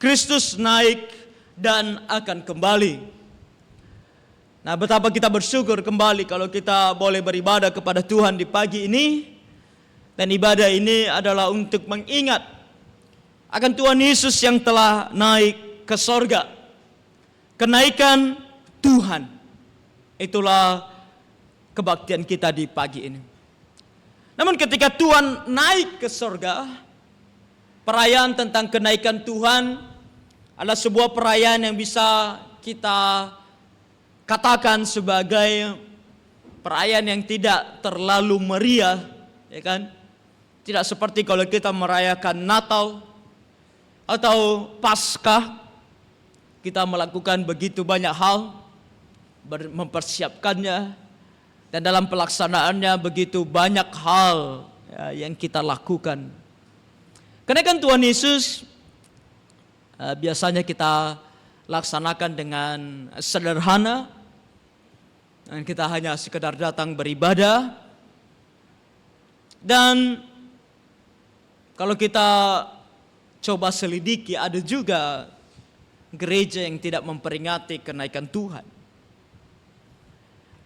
Kristus naik dan akan kembali. Nah, betapa kita bersyukur kembali kalau kita boleh beribadah kepada Tuhan di pagi ini. Dan ibadah ini adalah untuk mengingat akan Tuhan Yesus yang telah naik ke sorga. Kenaikan Tuhan, itulah kebaktian kita di pagi ini. Namun ketika Tuhan naik ke sorga, perayaan tentang kenaikan Tuhan adalah sebuah perayaan yang bisa kita katakan sebagai perayaan yang tidak terlalu meriah, ya kan? Tidak seperti kalau kita merayakan Natal atau Paskah, kita melakukan begitu banyak hal, mempersiapkannya, dan dalam pelaksanaannya begitu banyak hal ya, yang kita lakukan. Kenaikan Tuhan Yesus biasanya kita laksanakan dengan sederhana, dan kita hanya sekedar datang beribadah. Dan kalau kita coba selidiki, ada juga gereja yang tidak memperingati kenaikan Tuhan.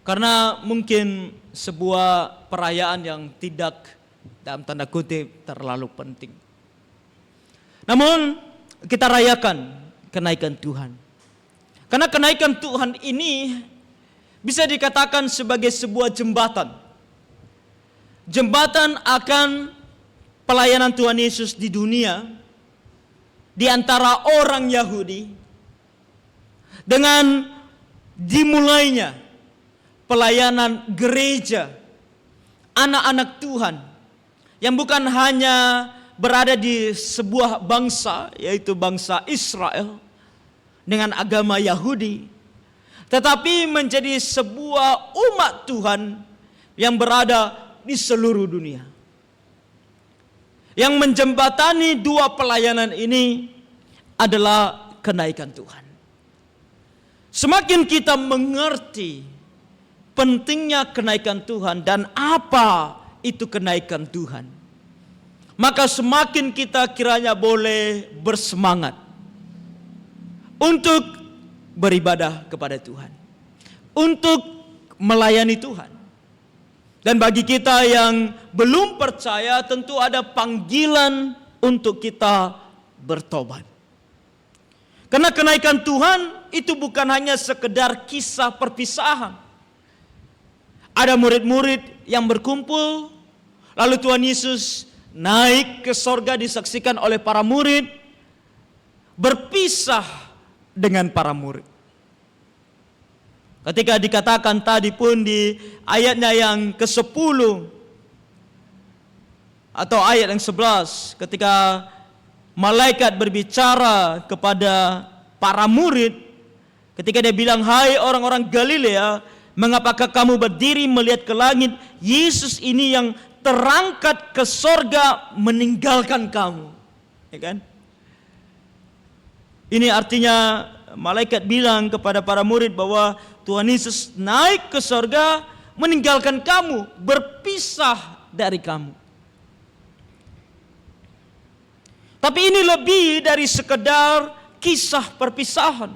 Karena mungkin sebuah perayaan yang tidak, dalam tanda kutip, terlalu penting. Namun kita rayakan kenaikan Tuhan. Karena kenaikan Tuhan ini bisa dikatakan sebagai sebuah jembatan. Jembatan akan pelayanan Tuhan Yesus di dunia, di antara orang Yahudi, dengan dimulainya pelayanan gereja, anak-anak Tuhan, yang bukan hanya berada di sebuah bangsa, yaitu bangsa Israel, dengan agama Yahudi, tetapi menjadi sebuah umat Tuhan yang berada di seluruh dunia. Yang menjembatani dua pelayanan ini adalah kenaikan Tuhan. Semakin kita mengerti pentingnya kenaikan Tuhan dan apa itu kenaikan Tuhan, maka semakin kita kiranya boleh bersemangat untuk beribadah kepada Tuhan, untuk melayani Tuhan. Dan bagi kita yang belum percaya, tentu ada panggilan untuk kita bertobat. Karena kenaikan Tuhan itu bukan hanya sekedar kisah perpisahan. Ada murid-murid yang berkumpul, lalu Tuhan Yesus naik ke sorga disaksikan oleh para murid, berpisah dengan para murid. Ketika dikatakan tadi pun di ayatnya yang ke-10 atau ayat yang 11, ketika malaikat berbicara kepada para murid, ketika dia bilang, "Hai orang-orang Galilea, mengapakah kamu berdiri melihat ke langit? Yesus ini yang terangkat ke sorga meninggalkan kamu." Ya kan? Ini artinya malaikat bilang kepada para murid bahwa Tuhan Yesus naik ke sorga meninggalkan kamu, berpisah dari kamu. Tapi ini lebih dari sekedar kisah perpisahan.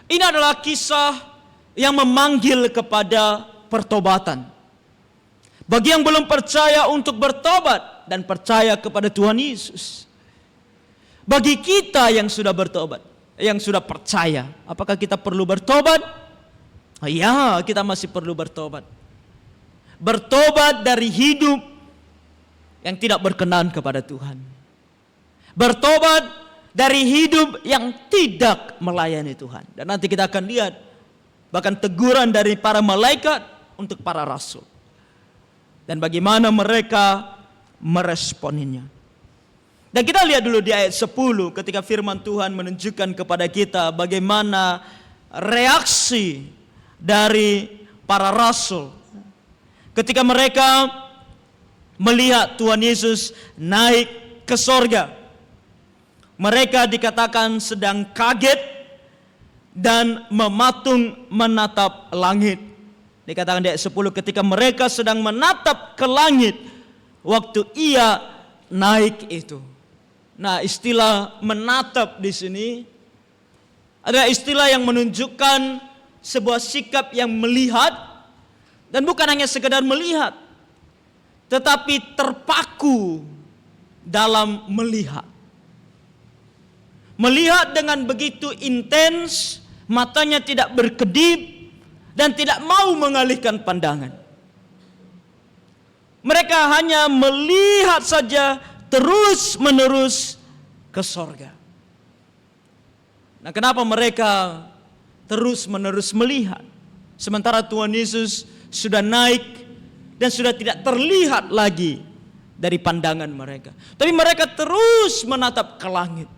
Ini adalah kisah yang memanggil kepada pertobatan. Bagi yang belum percaya untuk bertobat dan percaya kepada Tuhan Yesus. Bagi kita yang sudah bertobat, yang sudah percaya, apakah kita perlu bertobat? Ya, kita masih perlu bertobat. Bertobat dari hidup yang tidak berkenan kepada Tuhan. Bertobat dari hidup yang tidak melayani Tuhan. Dan nanti kita akan lihat bahkan teguran dari para malaikat untuk para rasul. Dan bagaimana mereka meresponinya. Dan kita lihat dulu di ayat 10 ketika firman Tuhan menunjukkan kepada kita bagaimana reaksi dari para rasul. Ketika mereka melihat Tuhan Yesus naik ke sorga. Mereka dikatakan sedang kaget dan mematung menatap langit. Dikatakan di ayat 10 ketika mereka sedang menatap ke langit waktu ia naik itu. Nah, istilah menatap di sini adalah istilah yang menunjukkan sebuah sikap yang melihat, dan bukan hanya sekedar melihat, tetapi terpaku dalam melihat. Melihat dengan begitu intens, matanya tidak berkedip dan tidak mau mengalihkan pandangan. Mereka hanya melihat saja terus menerus ke sorga. Nah, kenapa mereka terus menerus melihat sementara Tuhan Yesus sudah naik dan sudah tidak terlihat lagi dari pandangan mereka? Tapi mereka terus menatap ke langit.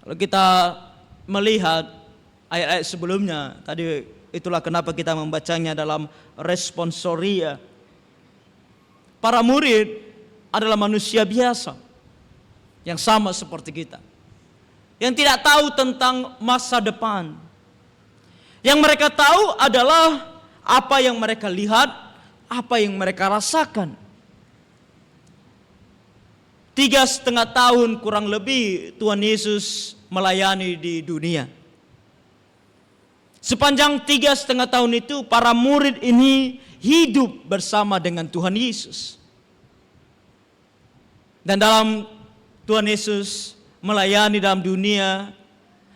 Kalau kita melihat ayat-ayat sebelumnya, tadi itulah kenapa kita membacanya dalam responsoria. Para murid adalah manusia biasa yang sama seperti kita, yang tidak tahu tentang masa depan. Yang mereka tahu adalah apa yang mereka lihat, apa yang mereka rasakan. 3,5 tahun kurang lebih Tuhan Yesus melayani di dunia. Sepanjang 3,5 tahun itu para murid ini hidup bersama dengan Tuhan Yesus. Dan dalam Tuhan Yesus melayani dalam dunia,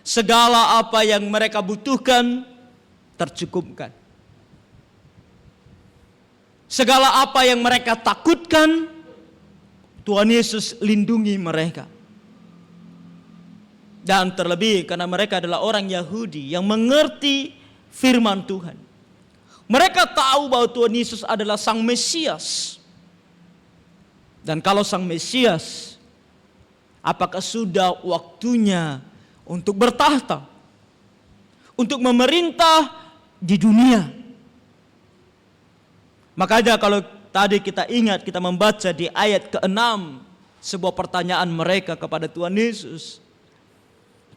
segala apa yang mereka butuhkan tercukupkan. Segala apa yang mereka takutkan, Tuhan Yesus lindungi mereka. Dan terlebih karena mereka adalah orang Yahudi yang mengerti firman Tuhan. Mereka tahu bahwa Tuhan Yesus adalah Sang Mesias. Dan kalau Sang Mesias, apakah sudah waktunya untuk bertahta, untuk memerintah di dunia? Makanya kalau tadi kita ingat, kita membaca di ayat ke-6 sebuah pertanyaan mereka kepada Tuhan Yesus.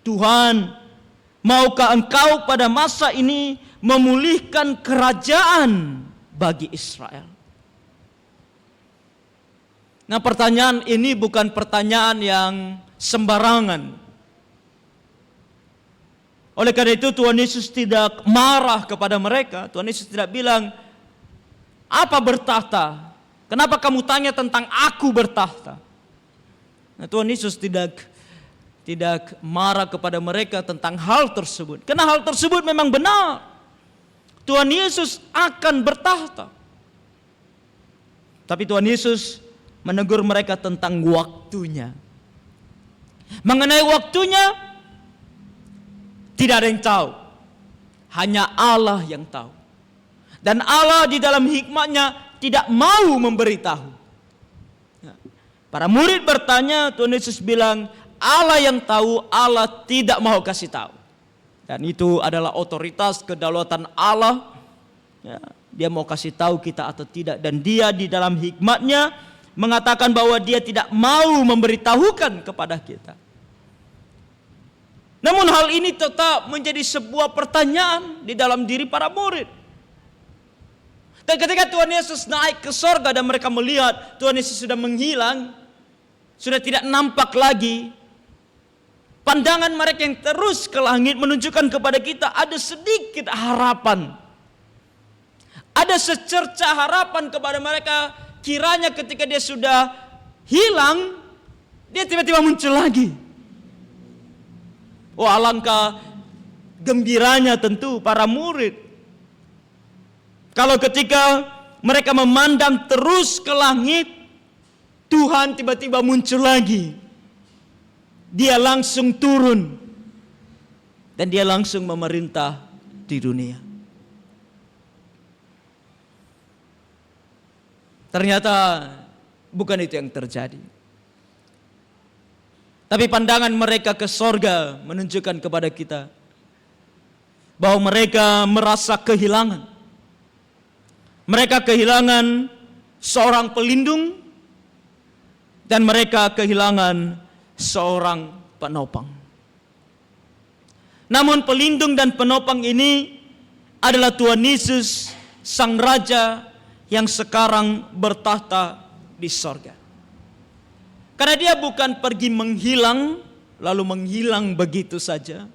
Tuhan, maukah Engkau pada masa ini memulihkan kerajaan bagi Israel? Nah, pertanyaan ini bukan pertanyaan yang sembarangan. Oleh karena itu Tuhan Yesus tidak marah kepada mereka. Tuhan Yesus tidak bilang, apa bertahta? Kenapa kamu tanya tentang aku bertahta? Nah, Tuhan Yesus tidak marah kepada mereka tentang hal tersebut. Karena hal tersebut memang benar. Tuhan Yesus akan bertahta. Tapi Tuhan Yesus menegur mereka tentang waktunya. Mengenai waktunya, tidak ada yang tahu. Hanya Allah yang tahu. Dan Allah di dalam hikmatnya tidak mau memberitahu. Para murid bertanya, Tuhan Yesus bilang, Allah yang tahu, Allah tidak mau kasih tahu. Dan itu adalah otoritas kedaulatan Allah. Ya, dia mau kasih tahu kita atau tidak. Dan dia di dalam hikmatnya mengatakan bahwa dia tidak mau memberitahukan kepada kita. Namun hal ini tetap menjadi sebuah pertanyaan di dalam diri para murid. Dan ketika Tuhan Yesus naik ke sorga dan mereka melihat Tuhan Yesus sudah menghilang, sudah tidak nampak lagi, pandangan mereka yang terus ke langit menunjukkan kepada kita ada sedikit harapan. Ada secerca harapan kepada mereka. Kiranya ketika dia sudah hilang, dia tiba-tiba muncul lagi. Oh, alangkah gembiranya tentu para murid. Kalau ketika mereka memandang terus ke langit, Tuhan tiba-tiba muncul lagi. Dia langsung turun. Dan dia langsung memerintah di dunia. Ternyata bukan itu yang terjadi. Tapi pandangan mereka ke sorga menunjukkan kepada kita bahwa mereka merasa kehilangan. Mereka kehilangan seorang pelindung dan mereka kehilangan seorang penopang. Namun pelindung dan penopang ini adalah Tuhan Yesus, Sang Raja yang sekarang bertahta di sorga. Karena dia bukan pergi menghilang, lalu menghilang begitu saja.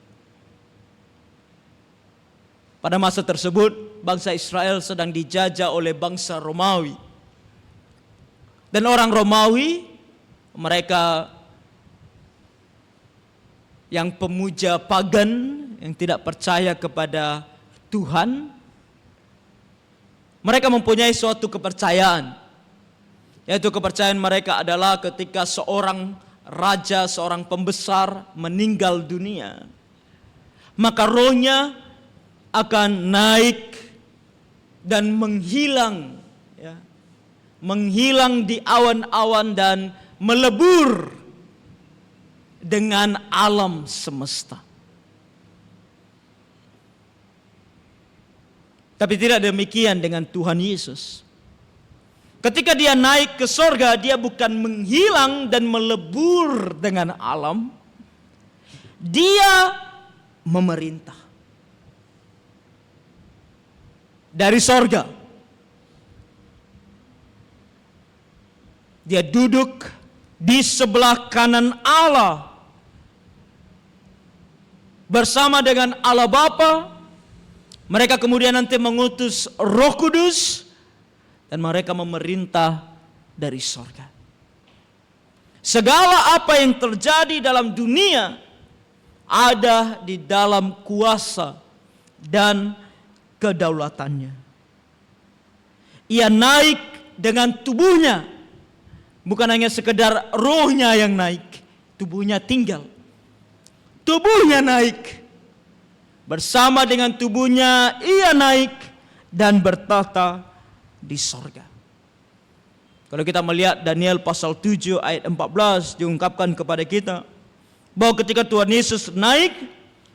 Pada masa tersebut, bangsa Israel sedang dijajah oleh bangsa Romawi. Dan orang Romawi, mereka yang pemuja pagan, yang tidak percaya kepada Tuhan, mereka mempunyai suatu kepercayaan. Yaitu kepercayaan mereka adalah ketika seorang raja, seorang pembesar meninggal dunia, maka rohnya akan naik dan menghilang, ya, menghilang di awan-awan dan melebur dengan alam semesta. Tapi tidak demikian dengan Tuhan Yesus. Ketika dia naik ke sorga, dia bukan menghilang dan melebur dengan alam. Dia memerintah. Dari sorga. Dia duduk di sebelah kanan Allah. Bersama dengan Allah Bapa. Mereka kemudian nanti mengutus Roh Kudus. Dan mereka memerintah dari sorga. Segala apa yang terjadi dalam dunia ada di dalam kuasa dan kedaulatannya. Ia naik dengan tubuhnya. Bukan hanya sekedar rohnya yang naik. Tubuhnya tinggal. Tubuhnya naik. Bersama dengan tubuhnya ia naik dan bertata di sorga. Kalau kita melihat Daniel pasal 7 ayat 14 diungkapkan kepada kita bahwa ketika Tuhan Yesus naik,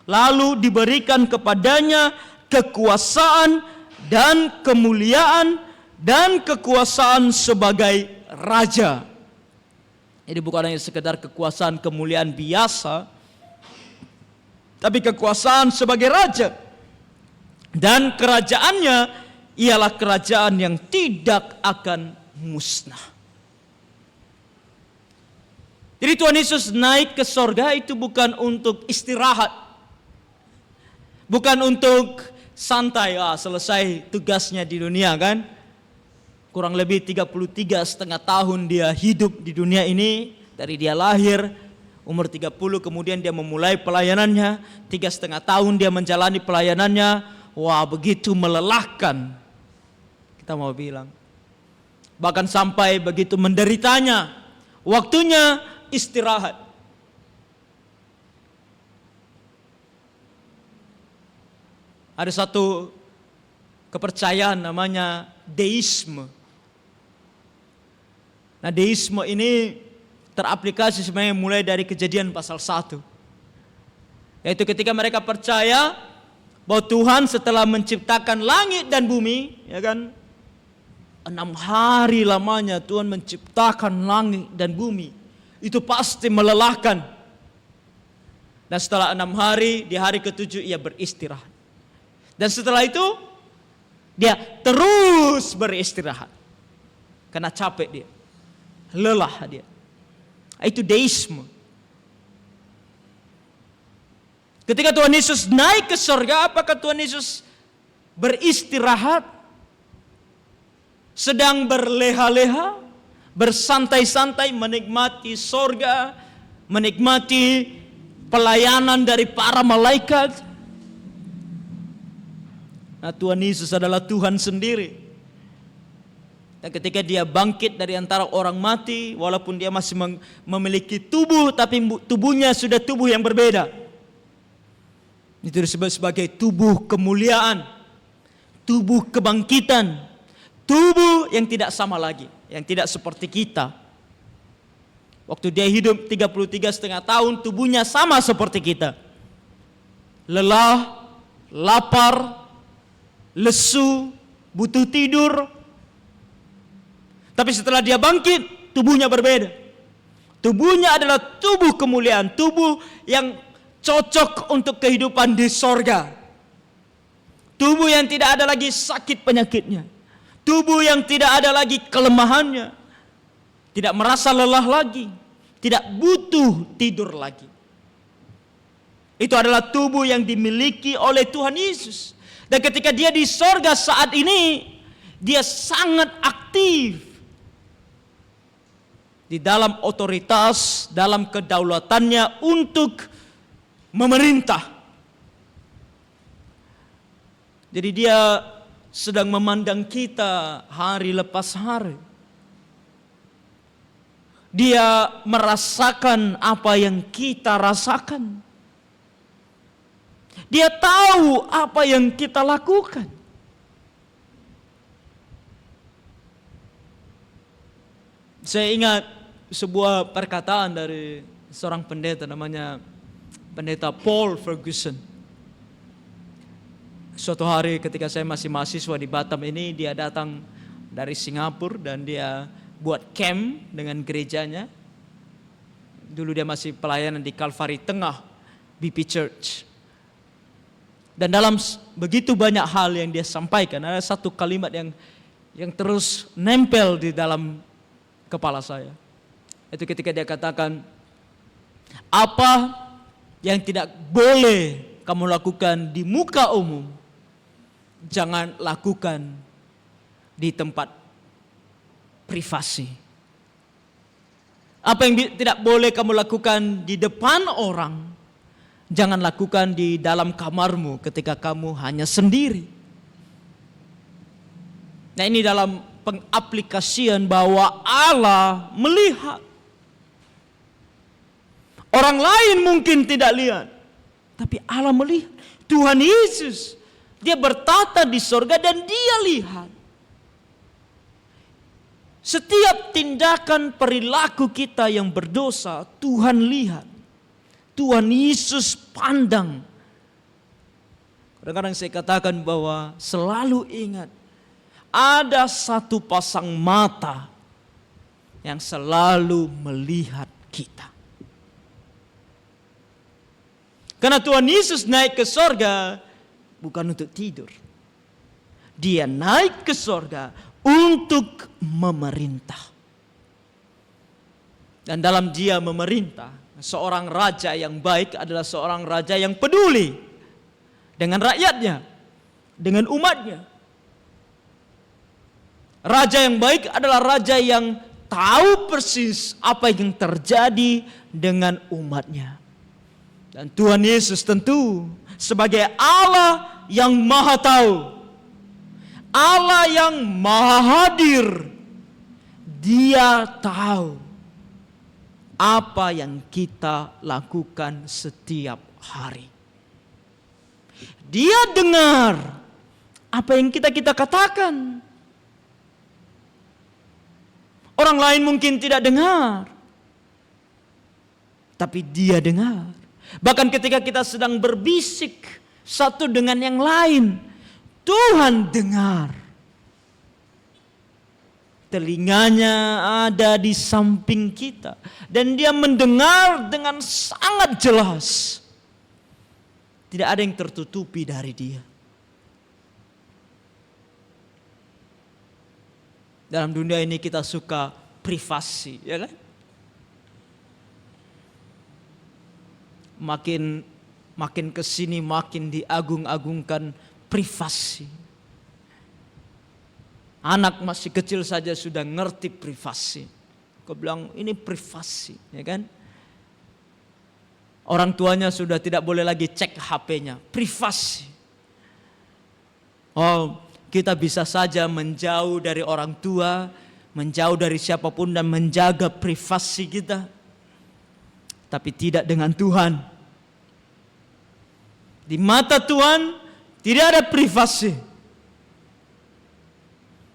lalu diberikan kepadanya kekuasaan dan kemuliaan dan kekuasaan sebagai raja. Ini bukan hanya sekedar kekuasaan kemuliaan biasa, tapi kekuasaan sebagai raja. Dan kerajaannya ialah kerajaan yang tidak akan musnah. Jadi Tuhan Yesus naik ke sorga itu bukan untuk istirahat. Bukan untuk santai, selesai tugasnya di dunia kan. Kurang lebih 33,5 tahun dia hidup di dunia ini. Dari dia lahir, umur 30 kemudian dia memulai pelayanannya. 3,5 tahun dia menjalani pelayanannya. Wah, begitu melelahkan. Kita mau bilang. Bahkan sampai begitu menderitanya. Waktunya istirahat. Ada satu kepercayaan namanya deisme. Nah, deisme ini teraplikasi sebenarnya mulai dari Kejadian pasal 1. Yaitu ketika mereka percaya bahwa Tuhan setelah menciptakan langit dan bumi, ya kan, 6 hari lamanya Tuhan menciptakan langit dan bumi. Itu pasti melelahkan. Dan setelah 6 hari, di hari ke-7 ia beristirahat. Dan setelah itu, dia terus beristirahat. Karena capek dia. Lelah dia. Itu deisme. Ketika Tuhan Yesus naik ke surga, apakah Tuhan Yesus beristirahat? Sedang berleha-leha, bersantai-santai menikmati surga, menikmati pelayanan dari para malaikat. Nah, Tuhan Yesus adalah Tuhan sendiri. Dan ketika dia bangkit dari antara orang mati, walaupun dia masih memiliki tubuh, tapi tubuhnya sudah tubuh yang berbeda. Itu disebut sebagai tubuh kemuliaan, tubuh kebangkitan, tubuh yang tidak sama lagi, yang tidak seperti kita. Waktu dia hidup 33,5 tahun, tubuhnya sama seperti kita. Lelah, lapar, lesu, butuh tidur. Tapi setelah dia bangkit, tubuhnya berbeda. Tubuhnya adalah tubuh kemuliaan, tubuh yang cocok untuk kehidupan di sorga. Tubuh yang tidak ada lagi sakit penyakitnya. Tubuh yang tidak ada lagi kelemahannya. Tidak merasa lelah lagi. tidak butuh tidur lagi. Itu adalah tubuh yang dimiliki oleh Tuhan Yesus. Dan ketika dia di sorga saat ini, dia sangat aktif di dalam otoritas, dalam kedaulatannya untuk memerintah. Jadi dia sedang memandang kita hari lepas hari. Dia merasakan apa yang kita rasakan. Dia tahu apa yang kita lakukan. Saya ingat sebuah perkataan dari seorang pendeta, namanya Pendeta Paul Ferguson. Suatu hari ketika saya masih mahasiswa di Batam ini, dia datang dari Singapura dan dia buat camp dengan gerejanya. Dulu dia masih pelayanan di Kalvari Tengah BP Church. Dan dalam begitu banyak hal yang dia sampaikan, ada satu kalimat yang terus nempel di dalam kepala saya. Itu ketika dia katakan, apa yang tidak boleh kamu lakukan di muka umum, jangan lakukan di tempat privasi. Apa yang tidak boleh kamu lakukan di depan orang, jangan lakukan di dalam kamarmu ketika kamu hanya sendiri. Nah, ini dalam pengaplikasian bahwa Allah melihat. Orang lain mungkin tidak lihat, tapi Allah melihat. Tuhan Yesus, dia bertata di sorga dan dia lihat. Setiap tindakan perilaku kita yang berdosa, Tuhan lihat. Tuhan Yesus pandang. Kadang-kadang saya katakan bahwa selalu ingat, ada satu pasang mata yang selalu melihat kita. Karena Tuhan Yesus naik ke sorga bukan untuk tidur. Dia naik ke sorga untuk memerintah. Dan dalam dia memerintah, seorang raja yang baik adalah seorang raja yang peduli dengan rakyatnya, dengan umatnya. Raja yang baik adalah raja yang tahu persis apa yang terjadi dengan umatnya. Dan Tuhan Yesus tentu sebagai Allah yang maha tahu, Allah yang maha hadir, dia tahu apa yang kita lakukan setiap hari. Dia dengar apa yang kita katakan. Orang lain mungkin tidak dengar, tapi dia dengar. Bahkan ketika kita sedang berbisik satu dengan yang lain, Tuhan dengar. Telinganya ada di samping kita. Dan dia mendengar dengan sangat jelas. Tidak ada yang tertutupi dari dia. Dalam dunia ini kita suka privasi, ya kan? Makin kesini makin diagung-agungkan privasi. Anak masih kecil saja sudah ngerti privasi. Kau bilang ini privasi, ya kan? Orang tuanya sudah tidak boleh lagi cek HP-nya, privasi. Oh, kita bisa saja menjauh dari orang tua, menjauh dari siapapun dan menjaga privasi kita. Tapi tidak dengan Tuhan. Di mata Tuhan tidak ada privasi.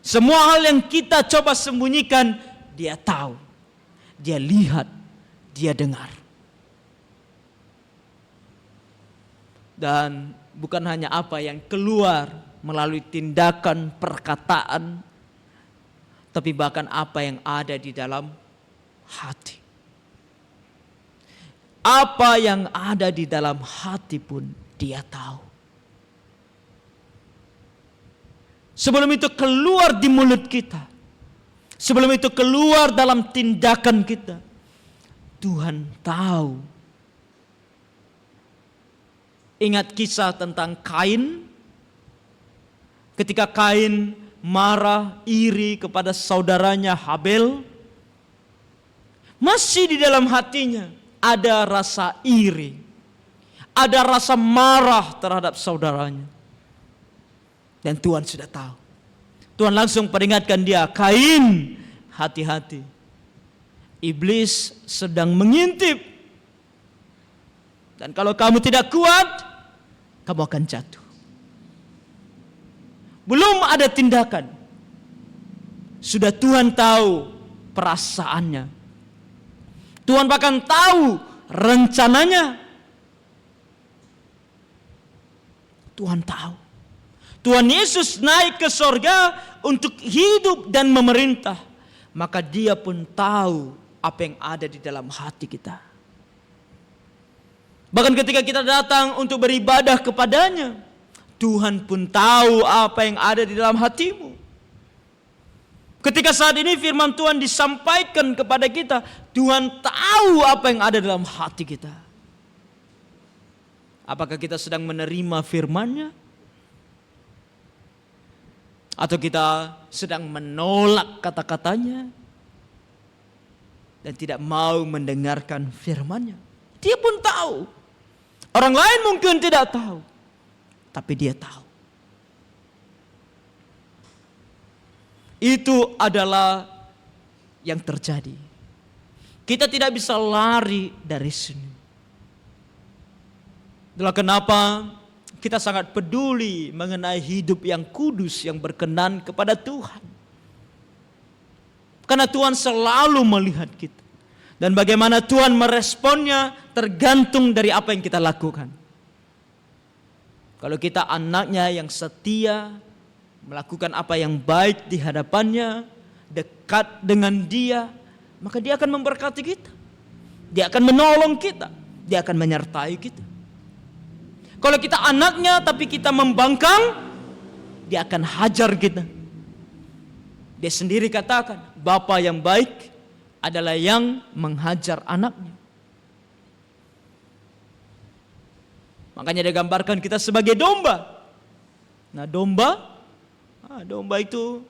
Semua hal yang kita coba sembunyikan, dia tahu, dia lihat, dia dengar. Dan bukan hanya apa yang keluar melalui tindakan, perkataan, tapi bahkan apa yang ada di dalam hati. Apa yang ada di dalam hati pun dia tahu. Sebelum itu keluar di mulut kita, sebelum itu keluar dalam tindakan kita, Tuhan tahu. Ingat kisah tentang Kain. Ketika Kain marah, iri kepada saudaranya Habel, masih di dalam hatinya ada rasa iri, ada rasa marah terhadap saudaranya. Dan Tuhan sudah tahu. Tuhan langsung peringatkan dia, Kain, hati-hati. Iblis sedang mengintip. Dan kalau kamu tidak kuat, kamu akan jatuh. Belum ada tindakan. Sudah Tuhan tahu perasaannya. Tuhan bahkan tahu rencananya. Tuhan tahu. Tuhan Yesus naik ke sorga untuk hidup dan memerintah. Maka dia pun tahu apa yang ada di dalam hati kita. Bahkan ketika kita datang untuk beribadah kepadanya, Tuhan pun tahu apa yang ada di dalam hatimu. Ketika saat ini firman Tuhan disampaikan kepada kita, Tuhan tahu apa yang ada dalam hati kita. Apakah kita sedang menerima firman-Nya? Atau kita sedang menolak kata-katanya dan tidak mau mendengarkan firman-Nya? Dia pun tahu. Orang lain mungkin tidak tahu, tapi dia tahu. Itu adalah yang terjadi. Kita tidak bisa lari dari sini. Itulah kenapa kita sangat peduli mengenai hidup yang kudus, yang berkenan kepada Tuhan. Karena Tuhan selalu melihat kita. Dan bagaimana Tuhan meresponnya tergantung dari apa yang kita lakukan. Kalau kita anaknya yang setia, melakukan apa yang baik di hadapannya, dekat dengan dia, maka dia akan memberkati kita. Dia akan menolong kita. Dia akan menyertai kita. Kalau kita anaknya tapi kita membangkang, dia akan hajar kita. Dia sendiri katakan, Bapa yang baik adalah yang menghajar anaknya. Makanya digambarkan kita sebagai domba. Nah domba itu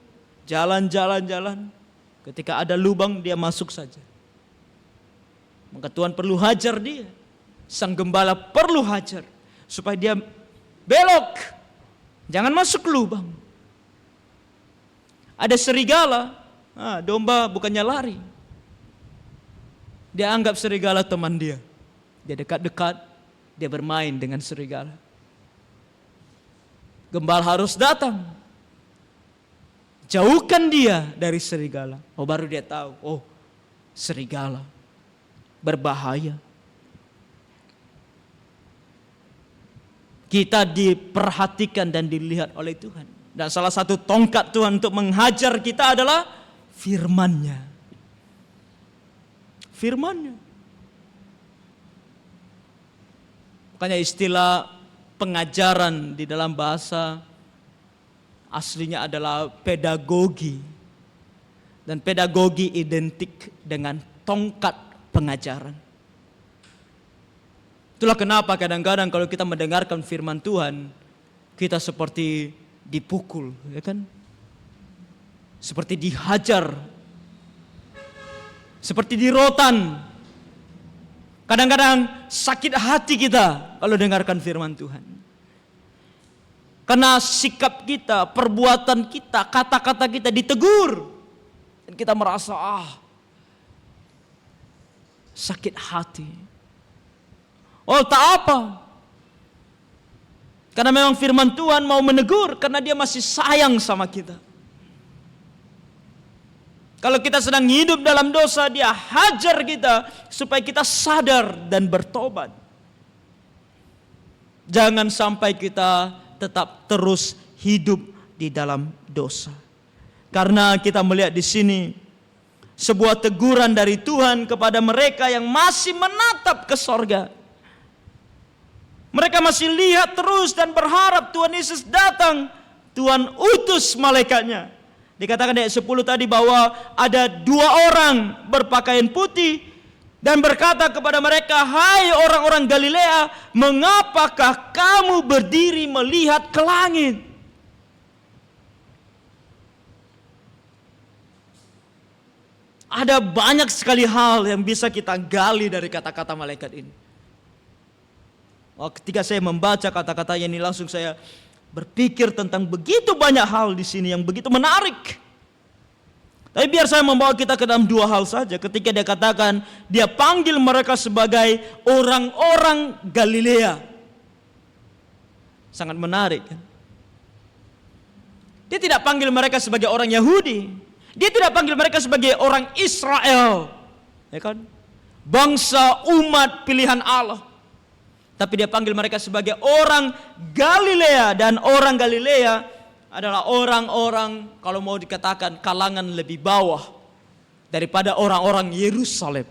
jalan. Ketika ada lubang dia masuk saja. Maka Tuhan perlu hajar dia. Sang gembala perlu hajar. Supaya dia belok. Jangan masuk lubang. Ada serigala. Domba bukannya lari. Dia anggap serigala teman dia. Dia dekat-dekat, dia bermain dengan serigala. Gembala harus datang. Jauhkan dia dari serigala. Baru dia tahu, serigala berbahaya. Kita diperhatikan dan dilihat oleh Tuhan. Dan salah satu tongkat Tuhan untuk menghajar kita adalah firman-Nya. Firman-Nya. Makanya istilah pengajaran di dalam bahasa aslinya adalah pedagogi. Dan pedagogi identik dengan tongkat pengajaran. Itulah kenapa kadang-kadang kalau kita mendengarkan firman Tuhan, kita seperti dipukul, ya kan? Seperti dihajar. Seperti dirotan. Kadang-kadang sakit hati kita kalau dengarkan firman Tuhan. Karena sikap kita, perbuatan kita, kata-kata kita ditegur. Dan kita merasa sakit hati. Tak apa. Karena memang firman Tuhan mau menegur karena dia masih sayang sama kita. Kalau kita sedang hidup dalam dosa, dia hajar kita supaya kita sadar dan bertobat. Jangan sampai kita tetap terus hidup di dalam dosa. Karena kita melihat di sini sebuah teguran dari Tuhan kepada mereka yang masih menatap ke sorga. Mereka masih lihat terus dan berharap Tuhan Yesus datang. Tuhan utus malaikatnya. Dikatakan ayat 10 tadi bahwa ada 2 orang berpakaian putih dan berkata kepada mereka, "Hai orang-orang Galilea, mengapakah kamu berdiri melihat ke langit?" Ada banyak sekali hal yang bisa kita gali dari kata-kata malaikat ini. Ketika saya membaca kata-katanya ini, langsung saya berpikir tentang begitu banyak hal di sini yang begitu menarik. Tapi biar saya membawa kita ke dalam dua hal saja. Ketika dia katakan, dia panggil mereka sebagai orang-orang Galilea. Sangat menarik, kan? Dia tidak panggil mereka sebagai orang Yahudi. Dia tidak panggil mereka sebagai orang Israel, ya kan? Bangsa umat pilihan Allah. Tapi dia panggil mereka sebagai orang Galilea, dan orang Galilea adalah orang-orang, kalau mau dikatakan, kalangan lebih bawah daripada orang-orang Yerusalem.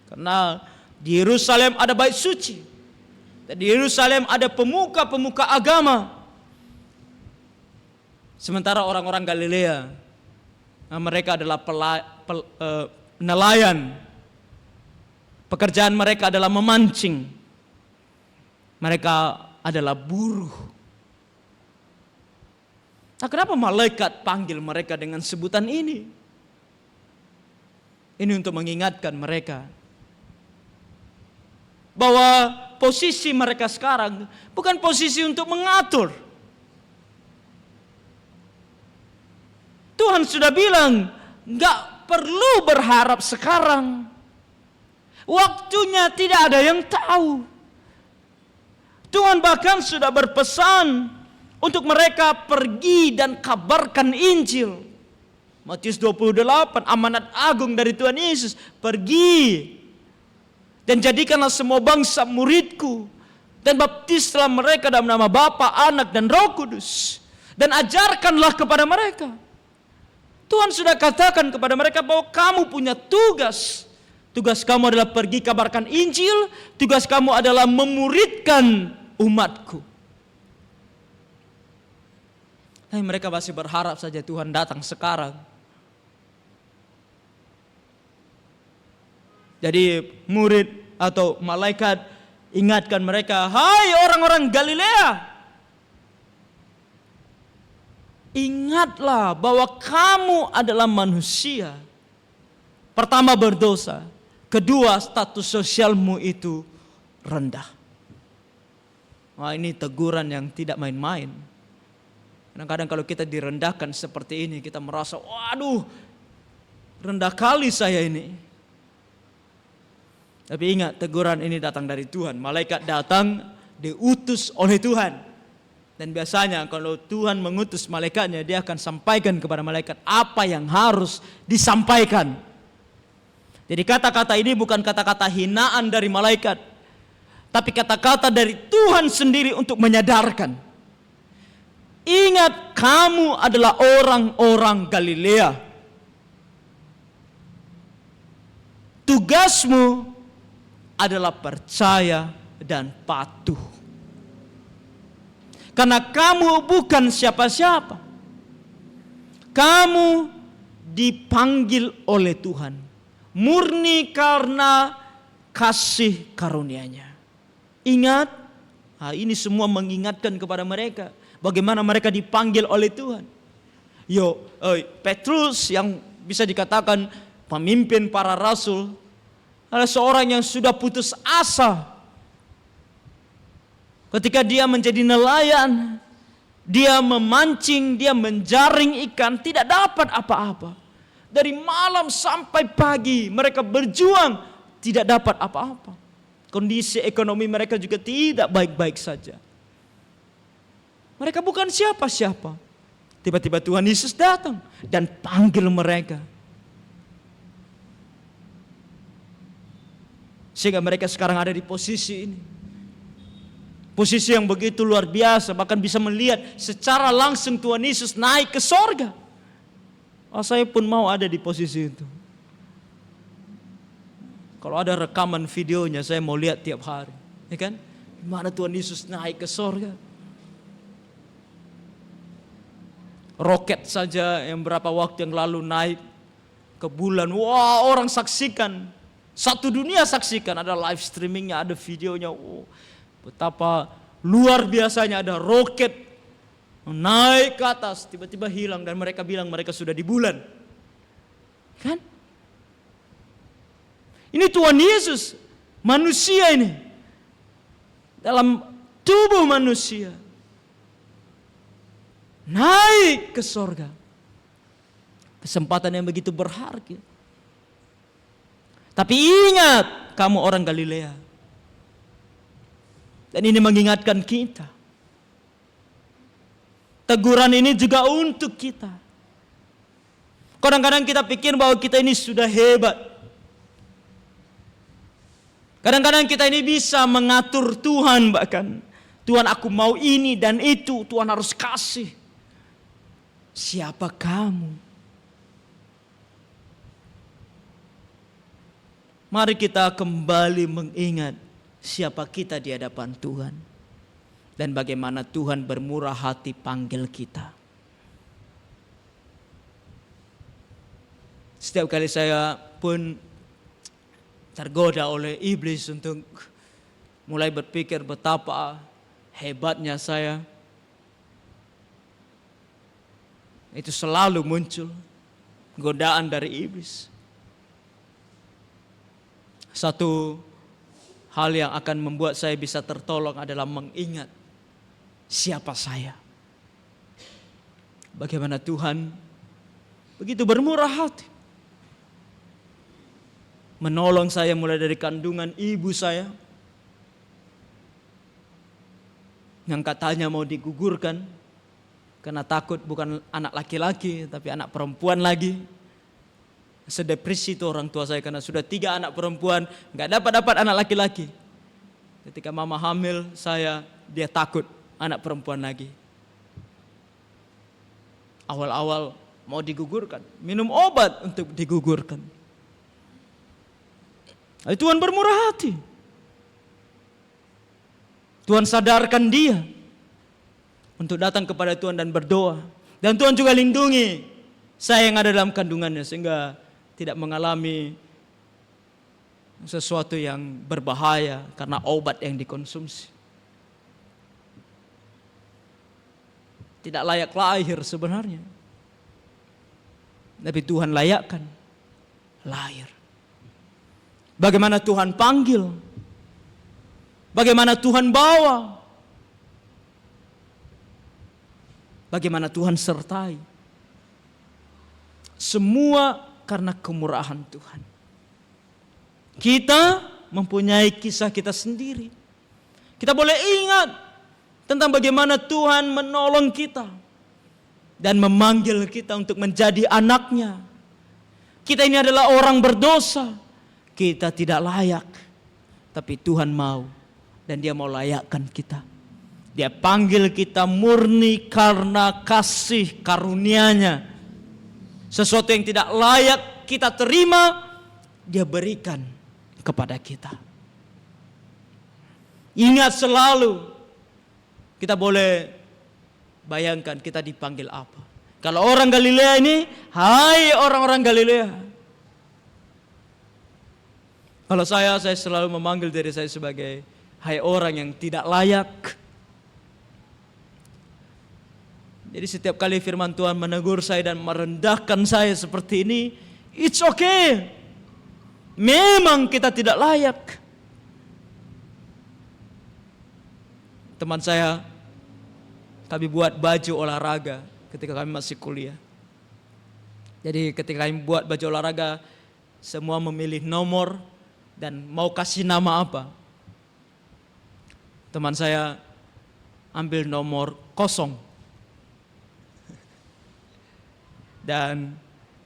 Karena di Yerusalem ada bait suci, dan di Yerusalem ada pemuka-pemuka agama. Sementara orang-orang Galilea, mereka adalah nelayan. Pekerjaan mereka adalah memancing. Mereka adalah buruh. Nah, kenapa malaikat panggil mereka dengan sebutan ini? Ini untuk mengingatkan mereka bahwa posisi mereka sekarang bukan posisi untuk mengatur. Tuhan sudah bilang, gak perlu berharap sekarang. Waktunya tidak ada yang tahu. Tuhan bahkan sudah berpesan untuk mereka pergi dan kabarkan Injil. Matius 28, amanat agung dari Tuhan Yesus. Pergi dan jadikanlah semua bangsa muridku, dan baptislah mereka dalam nama Bapa, Anak, dan Roh Kudus, dan ajarkanlah kepada mereka. Tuhan sudah katakan kepada mereka bahwa kamu punya tugas. Tugas kamu adalah pergi kabarkan Injil. Tugas kamu adalah memuridkan umatku. Tapi mereka masih berharap saja Tuhan datang sekarang. Jadi murid atau malaikat ingatkan mereka, "Hai orang-orang Galilea, ingatlah bahwa kamu adalah manusia. Pertama berdosa, kedua status sosialmu itu rendah." Wah, ini teguran yang tidak main-main. Kadang-kadang kalau kita direndahkan seperti ini, kita merasa, waduh, rendah kali saya ini. Tapi ingat, teguran ini datang dari Tuhan. Malaikat datang diutus oleh Tuhan. Dan biasanya kalau Tuhan mengutus malaikatnya, dia akan sampaikan kepada malaikat apa yang harus disampaikan. Jadi kata-kata ini bukan kata-kata hinaan dari malaikat, tapi kata-kata dari Tuhan sendiri untuk menyadarkan. Ingat, kamu adalah orang-orang Galilea. Tugasmu adalah percaya dan patuh. Karena kamu bukan siapa-siapa. Kamu dipanggil oleh Tuhan murni karena kasih karunia-Nya. Ingat, ini semua mengingatkan kepada mereka bagaimana mereka dipanggil oleh Tuhan. Petrus yang bisa dikatakan pemimpin para rasul adalah seorang yang sudah putus asa. Ketika dia menjadi nelayan, dia memancing, dia menjaring ikan, tidak dapat apa-apa. Dari malam sampai pagi mereka berjuang, tidak dapat apa-apa. Kondisi ekonomi mereka juga tidak baik-baik saja. Mereka bukan siapa-siapa. Tiba-tiba Tuhan Yesus datang dan panggil mereka. Sehingga mereka sekarang ada di posisi ini. Posisi yang begitu luar biasa, bahkan bisa melihat secara langsung Tuhan Yesus naik ke sorga. Saya pun mau ada di posisi itu. Kalau ada rekaman videonya, saya mau lihat tiap hari. Ya kan? Gimana Tuhan Yesus naik ke sorga. Roket saja yang berapa waktu yang lalu naik ke bulan. Wah, orang saksikan Satu dunia saksikan, ada live streamingnya, ada videonya. Oh, betapa luar biasanya, ada roket naik ke atas, tiba-tiba hilang dan mereka bilang mereka sudah di bulan. Kan? Ini Tuhan Yesus, manusia ini, dalam tubuh manusia, naik ke sorga. Kesempatan yang begitu berharga. Tapi ingat, kamu orang Galilea. Dan ini mengingatkan kita. Teguran ini juga untuk kita. Kadang-kadang kita pikir bahwa kita ini sudah hebat. Kadang-kadang kita ini bisa mengatur Tuhan bahkan. Tuhan, aku mau ini dan itu, Tuhan harus kasih. Siapa kamu? Mari kita kembali mengingat siapa kita di hadapan Tuhan. Dan bagaimana Tuhan bermurah hati panggil kita. Setiap kali saya pun tergoda oleh iblis untuk mulai berpikir betapa hebatnya saya. Itu selalu muncul godaan dari iblis. Satu hal yang akan membuat saya bisa tertolong adalah mengingat siapa saya. Bagaimana Tuhan begitu bermurah hati. Menolong saya mulai dari kandungan ibu saya. Yang katanya mau digugurkan. Karena takut bukan anak laki-laki tapi anak perempuan lagi. Sedepresi itu orang tua saya karena sudah 3 anak perempuan, nggak dapat anak laki-laki. Ketika mama hamil saya, dia takut anak perempuan lagi. Awal-awal mau digugurkan, minum obat untuk digugurkan. Tuhan bermurah hati. Tuhan sadarkan dia untuk datang kepada Tuhan dan berdoa. Dan Tuhan juga lindungi saya yang ada dalam kandungannya sehingga tidak mengalami sesuatu yang berbahaya karena obat yang dikonsumsi. Tidak layak lahir sebenarnya. Tapi Tuhan layakkan lahir. Bagaimana Tuhan panggil? Bagaimana Tuhan bawa? Bagaimana Tuhan sertai? Semua karena kemurahan Tuhan. Kita mempunyai kisah kita sendiri. Kita boleh ingat tentang bagaimana Tuhan menolong kita dan memanggil kita untuk menjadi anaknya. Kita ini adalah orang berdosa. Kita tidak layak. Tapi Tuhan mau dan Dia mau layakkan kita. Dia panggil kita murni karena kasih karunia-Nya. Sesuatu yang tidak layak kita terima, Dia berikan kepada kita. Ingat selalu, kita boleh bayangkan kita dipanggil apa. Kalau orang Galilea ini, hai orang-orang Galilea. Kalau saya selalu memanggil diri saya sebagai hai orang yang tidak layak. Jadi setiap kali firman Tuhan menegur saya dan merendahkan saya seperti ini, it's okay. Memang kita tidak layak. Teman saya, kami buat baju olahraga ketika kami masih kuliah. Jadi ketika kami buat baju olahraga, semua memilih nomor dan mau kasih nama apa. Teman saya ambil nomor 0. Dan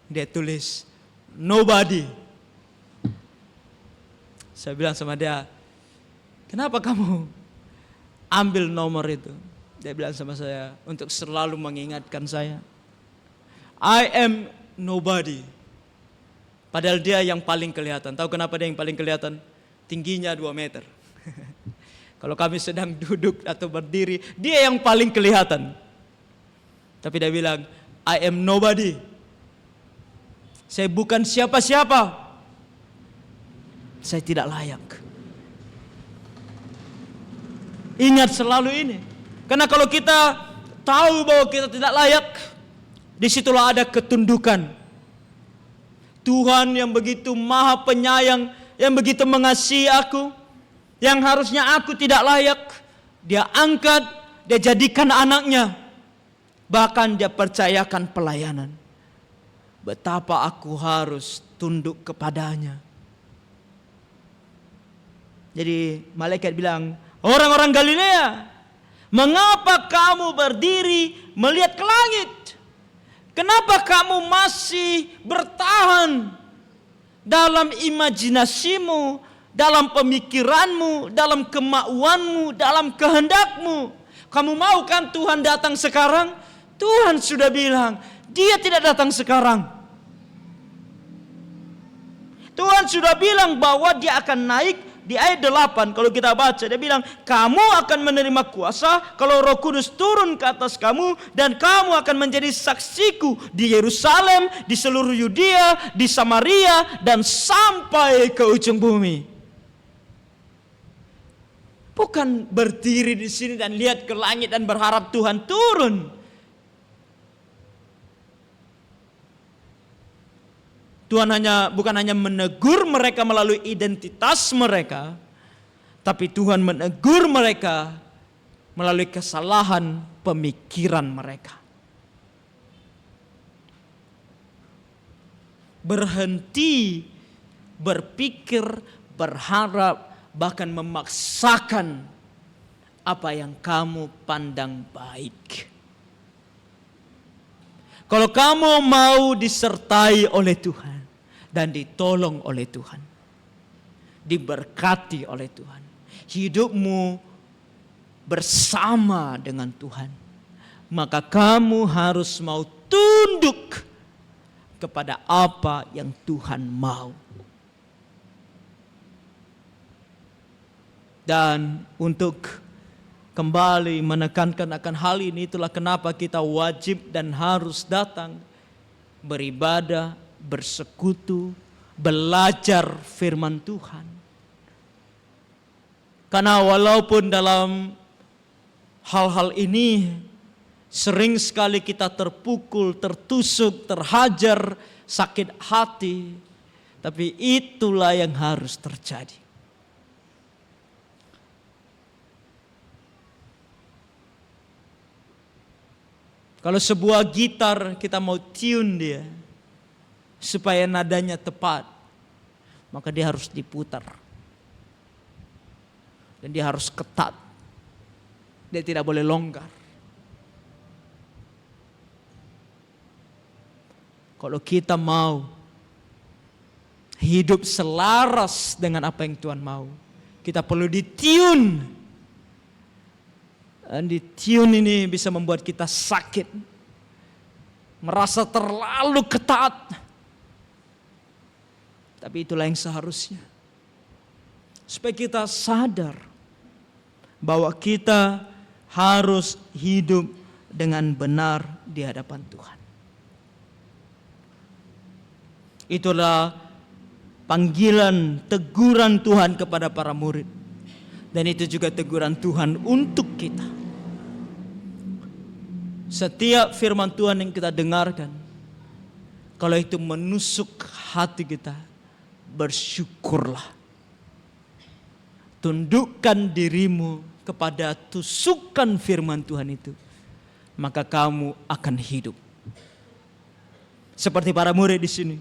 dia tulis nobody. Saya bilang sama dia, kenapa kamu ambil nomor itu? Dia bilang sama saya, untuk selalu mengingatkan saya, I am nobody. Padahal dia yang paling kelihatan. Tahu kenapa dia yang paling kelihatan? Tingginya 2 meter. Kalau kami sedang duduk atau berdiri, dia yang paling kelihatan. Tapi dia bilang, I am nobody. Saya bukan siapa-siapa. saya tidak layak. Ingat selalu ini. Karena kalau kita tahu bahwa kita tidak layak, disitulah ada ketundukan. Tuhan yang begitu maha penyayang, yang begitu mengasihi aku, yang harusnya aku tidak layak, Dia angkat, Dia jadikan anaknya. Bahkan Dia percayakan pelayanan. Betapa aku harus tunduk kepadanya. Jadi malaikat bilang, orang-orang Galilea, mengapa kamu berdiri melihat ke langit? Kenapa kamu masih bertahan dalam imajinasimu, dalam pemikiranmu, dalam kemauanmu, dalam kehendakmu? Kamu mau kan Tuhan datang sekarang? Tuhan sudah bilang, Dia tidak datang sekarang. Tuhan sudah bilang bahwa Dia akan naik. Di ayat 8 kalau kita baca, Dia bilang, kamu akan menerima kuasa kalau Roh Kudus turun ke atas kamu, dan kamu akan menjadi saksiku di Yerusalem, di seluruh Yudea, di Samaria, dan sampai ke ujung bumi. Bukan berdiri di sini dan lihat ke langit dan berharap Tuhan turun. Tuhan bukan hanya menegur mereka melalui identitas mereka, tapi Tuhan menegur mereka melalui kesalahan pemikiran mereka. Berhenti berpikir, berharap, bahkan memaksakan apa yang kamu pandang baik. Kalau kamu mau disertai oleh Tuhan dan ditolong oleh Tuhan, diberkati oleh Tuhan, hidupmu bersama dengan Tuhan, maka kamu harus mau tunduk kepada apa yang Tuhan mau. Dan untuk kembali menekankan akan hal ini, itulah kenapa kita wajib dan harus datang beribadah, bersekutu, belajar firman Tuhan. Karena walaupun dalam hal-hal ini sering sekali kita terpukul, tertusuk, terhajar, sakit hati, tapi itulah yang harus terjadi. Kalau sebuah gitar kita mau tune dia supaya nadanya tepat, maka dia harus diputar. Dan dia harus ketat. Dia tidak boleh longgar. Kalau kita mau hidup selaras dengan apa yang Tuhan mau, kita perlu ditune. Dan di tune ini bisa membuat kita sakit, merasa terlalu ketat. Tapi itulah yang seharusnya. Supaya kita sadar bahwa kita harus hidup dengan benar di hadapan Tuhan. Itulah panggilan, teguran Tuhan kepada para murid. Dan itu juga teguran Tuhan untuk kita. Setiap firman Tuhan yang kita dengarkan, kalau itu menusuk hati kita, bersyukurlah. Tundukkan dirimu kepada tusukan firman Tuhan itu, maka kamu akan hidup. Seperti para murid di sini.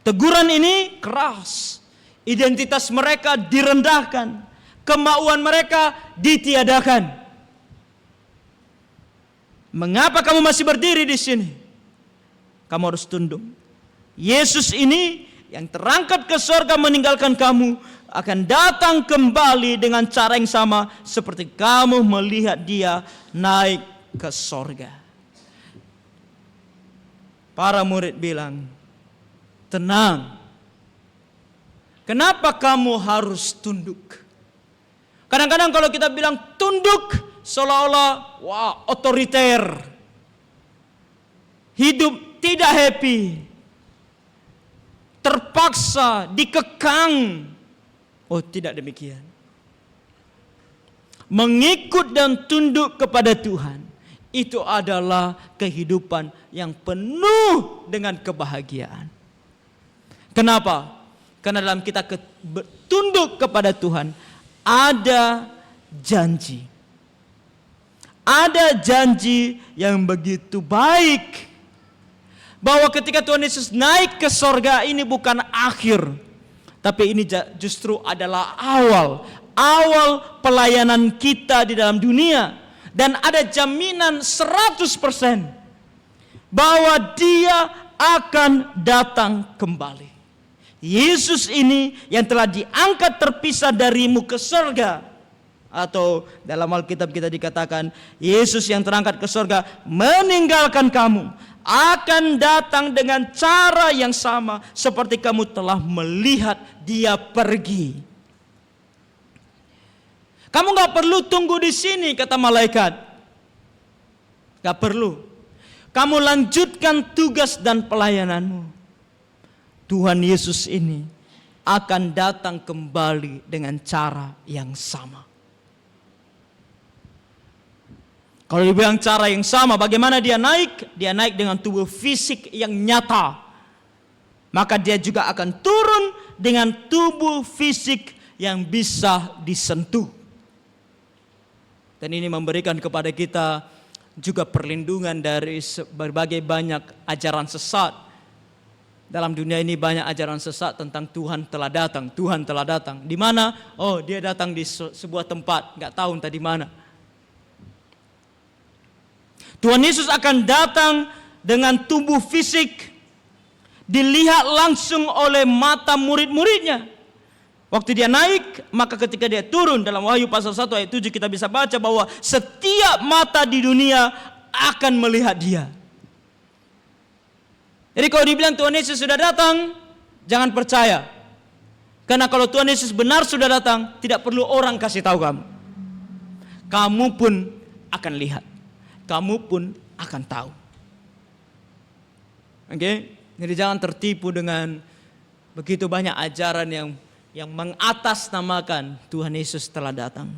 Teguran ini keras. Identitas mereka direndahkan. Kemauan mereka ditiadakan. Mengapa kamu masih berdiri di sini? Kamu harus tunduk. Yesus ini yang terangkat ke surga meninggalkan kamu akan datang kembali dengan cara yang sama seperti kamu melihat Dia naik ke surga. Para murid bilang, tenang. Kenapa kamu harus tunduk? Kadang-kadang kalau kita bilang tunduk, seolah-olah wah otoriter. Hidup tidak happy. Terpaksa, dikekang. Oh, tidak demikian. Mengikut dan tunduk kepada Tuhan, itu adalah kehidupan yang penuh dengan kebahagiaan. Kenapa? Karena dalam kita tunduk kepada Tuhan, ada janji. Ada janji yang begitu baik, bahwa ketika Tuhan Yesus naik ke sorga, ini bukan akhir, tapi ini justru adalah awal pelayanan kita di dalam dunia. Dan ada jaminan 100% bahwa Dia akan datang kembali. Yesus ini yang telah diangkat terpisah darimu ke surga, atau dalam Alkitab kita dikatakan Yesus yang terangkat ke surga meninggalkan kamu, akan datang dengan cara yang sama seperti kamu telah melihat Dia pergi. Kamu gak perlu tunggu di sini, kata malaikat. Gak perlu. Kamu lanjutkan tugas dan pelayananmu. Tuhan Yesus ini akan datang kembali dengan cara yang sama. Kalau dibilang cara yang sama, bagaimana Dia naik? Dia naik dengan tubuh fisik yang nyata. Maka Dia juga akan turun dengan tubuh fisik yang bisa disentuh. Dan ini memberikan kepada kita juga perlindungan dari berbagai banyak ajaran sesat. Dalam dunia ini banyak ajaran sesat tentang Tuhan telah datang. Tuhan telah datang. Di mana? Oh, Dia datang di sebuah tempat, nggak tahu entah di mana. Tuhan Yesus akan datang dengan tubuh fisik, dilihat langsung oleh mata murid-muridnya. Waktu Dia naik, maka ketika Dia turun, dalam Wahyu pasal 1 ayat 7 kita bisa baca bahwa setiap mata di dunia akan melihat Dia. Jadi kalau dibilang Tuhan Yesus sudah datang, jangan percaya. Karena kalau Tuhan Yesus benar sudah datang, tidak perlu orang kasih tahu kamu. Kamu pun akan lihat. Kamu pun akan tahu. Oke? Jadi jangan tertipu dengan begitu banyak ajaran yang mengatasnamakan Tuhan Yesus telah datang.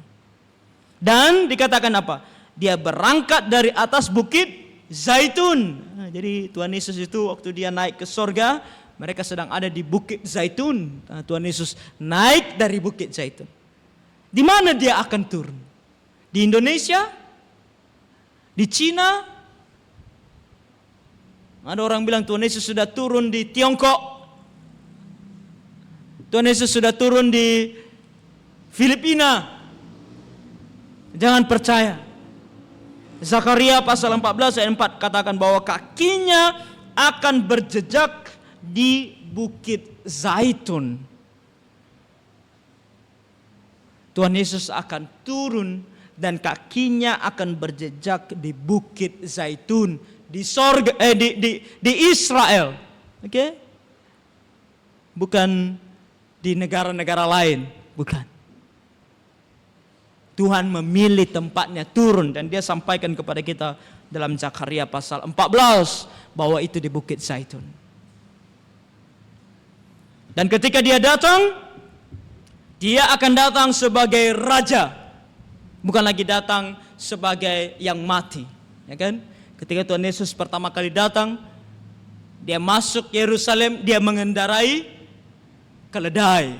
Dan dikatakan apa? Dia berangkat dari atas bukit Zaitun. Nah, jadi Tuhan Yesus itu waktu Dia naik ke sorga, mereka sedang ada di bukit Zaitun. Nah, Tuhan Yesus naik dari bukit Zaitun. Di mana Dia akan turun? Di Indonesia? Di Cina? Ada orang bilang Tuhan Yesus sudah turun di Tiongkok. Tuhan Yesus sudah turun di Filipina. Jangan percaya. Zakaria pasal 14 ayat 4 katakan bahwa kakinya akan berjejak di bukit Zaitun. Tuhan Yesus akan turun dan kakinya akan berjejak di bukit Zaitun di sorga, di Israel. Oke? Bukan di negara-negara lain, bukan. Tuhan memilih tempatnya turun dan Dia sampaikan kepada kita dalam Zakaria pasal 14 bahwa itu di bukit Zaitun. Dan ketika Dia datang, Dia akan datang sebagai raja, bukan lagi datang sebagai yang mati, ya kan? Ketika Tuhan Yesus pertama kali datang, Dia masuk Yerusalem, Dia mengendarai keledai,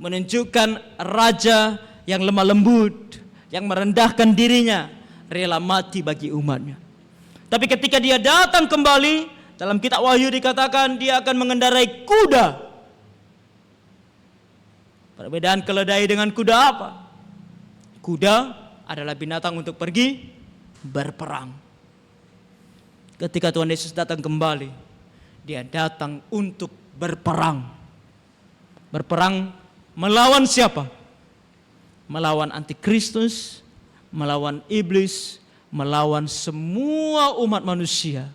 menunjukkan raja yang lemah lembut, yang merendahkan dirinya, rela mati bagi umatnya. Tapi ketika Dia datang kembali, dalam kitab Wahyu dikatakan Dia akan mengendarai kuda. Perbedaan keledai dengan kuda apa? Kuda adalah binatang untuk pergi berperang. Ketika Tuhan Yesus datang kembali, Dia datang untuk berperang. Berperang melawan siapa? Melawan antikristus, melawan iblis, melawan semua umat manusia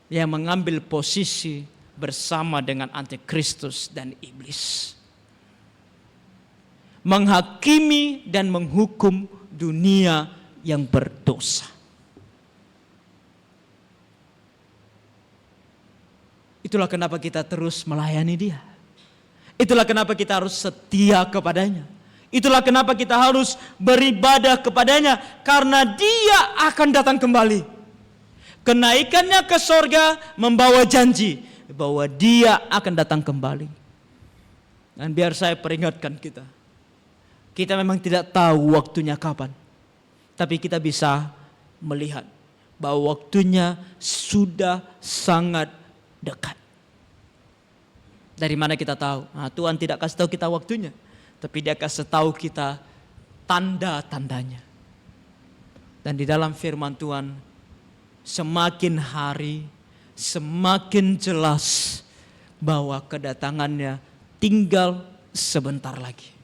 yang mengambil posisi bersama dengan antikristus dan iblis. Menghakimi dan menghukum dunia yang berdosa. Itulah kenapa kita terus melayani Dia. Itulah kenapa kita harus setia kepadanya. Itulah kenapa kita harus beribadah kepadanya. Karena dia akan datang kembali. Kenaikannya ke sorga membawa janji bahwa dia akan datang kembali. Dan biar saya peringatkan kita. Kita memang tidak tahu waktunya kapan. Tapi kita bisa melihat bahwa waktunya sudah sangat dekat. Dari mana kita tahu? Nah, Tuhan tidak kasih tahu kita waktunya, tapi Dia kasih tahu kita tanda-tandanya. Dan di dalam firman Tuhan, semakin hari semakin jelas bahwa kedatangannya tinggal sebentar lagi.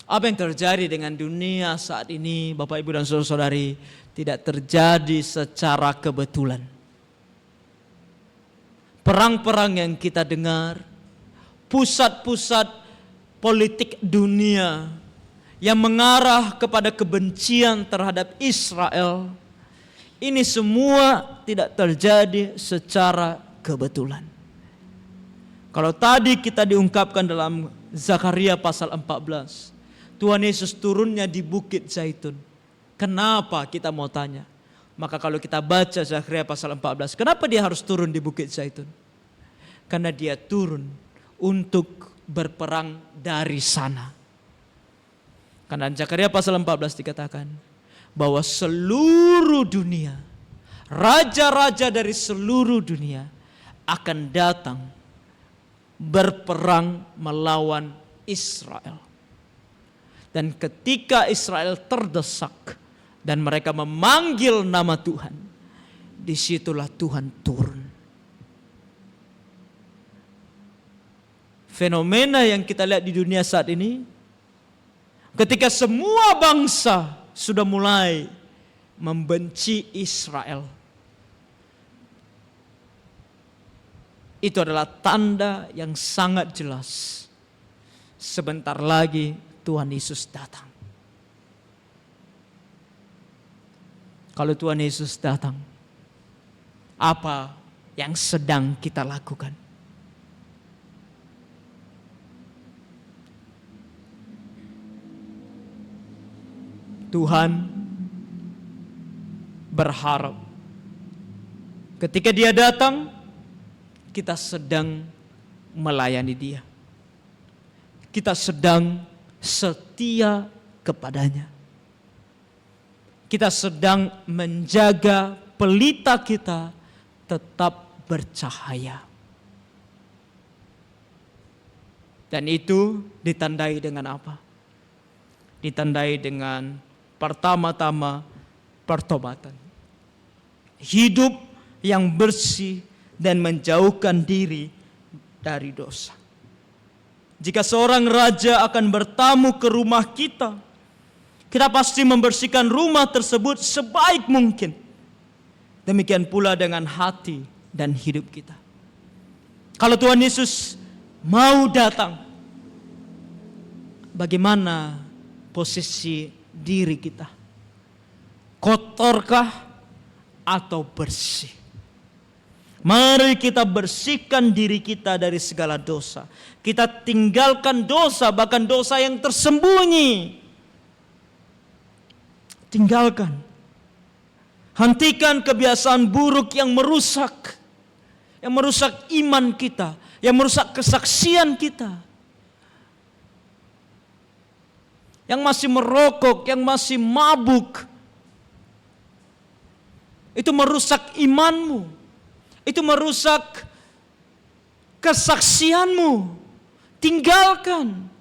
Apa yang terjadi dengan dunia saat ini, Bapak, Ibu, dan saudara-saudari, tidak terjadi secara kebetulan. Perang-perang yang kita dengar, pusat-pusat politik dunia yang mengarah kepada kebencian terhadap Israel, ini semua tidak terjadi secara kebetulan. Kalau tadi kita diungkapkan dalam Zakaria pasal 14, Tuhan Yesus turunnya di Bukit Zaitun. Kenapa kita mau tanya? Maka kalau kita baca Zakaria pasal 14, kenapa dia harus turun di Bukit Zaitun? Karena dia turun untuk berperang dari sana. Karena Zakaria pasal 14 dikatakan bahwa seluruh dunia, raja-raja dari seluruh dunia akan datang berperang melawan Israel. Dan ketika Israel terdesak dan mereka memanggil nama Tuhan, disitulah Tuhan turun. Fenomena yang kita lihat di dunia saat ini, ketika semua bangsa sudah mulai membenci Israel, itu adalah tanda yang sangat jelas. Sebentar lagi Tuhan Yesus datang. Kalau Tuhan Yesus datang, apa yang sedang kita lakukan? Tuhan berharap ketika Dia datang, kita sedang melayani Dia. Kita sedang setia kepadanya. Kita sedang menjaga pelita kita tetap bercahaya. Dan itu ditandai dengan apa? Ditandai dengan pertama-tama pertobatan. Hidup yang bersih dan menjauhkan diri dari dosa. Jika seorang raja akan bertamu ke rumah kita, kita pasti membersihkan rumah tersebut sebaik mungkin. Demikian pula dengan hati dan hidup kita. Kalau Tuhan Yesus mau datang, bagaimana posisi diri kita? Kotorkah atau bersih? Mari kita bersihkan diri kita dari segala dosa. Kita tinggalkan dosa, bahkan dosa yang tersembunyi. Tinggalkan. Hentikan kebiasaan buruk yang merusak. Yang merusak iman kita. Yang merusak kesaksian kita. Yang masih merokok, yang masih mabuk. Itu merusak imanmu. Itu merusak kesaksianmu. Tinggalkan